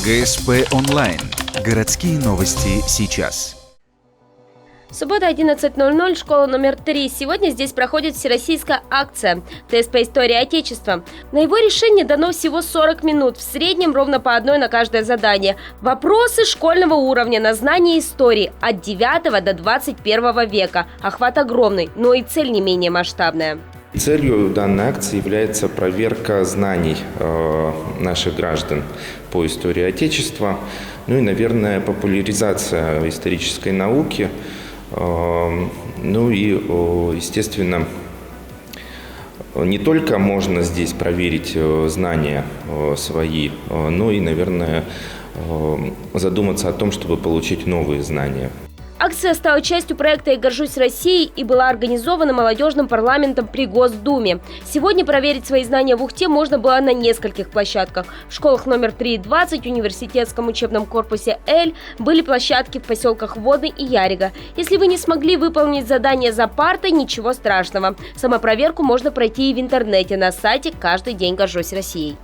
ГСП онлайн. Городские новости сейчас. Суббота, 11:00, школа номер 3. Сегодня здесь проходит всероссийская акция «Тест по истории Отечества». На его решение дано всего 40 минут, в среднем ровно по одной на каждое задание. Вопросы школьного уровня на знание истории от 9 до 21 века. Охват огромный, но и цель не менее масштабная. Целью данной акции является проверка знаний наших граждан по истории Отечества, ну и, наверное, популяризация исторической науки. Ну и, естественно, не только можно здесь проверить знания свои, но и, наверное, задуматься о том, чтобы получить новые знания. Акция стала частью проекта «Я горжусь Россией» и была организована молодежным парламентом при Госдуме. Сегодня проверить свои знания в Ухте можно было на нескольких площадках. В школах номер 3 и 20, университетском учебном корпусе «Эль» были площадки в поселках Водный и Ярига. Если вы не смогли выполнить задание за партой, ничего страшного. Самопроверку можно пройти и в интернете на сайте «Каждый день горжусь Россией».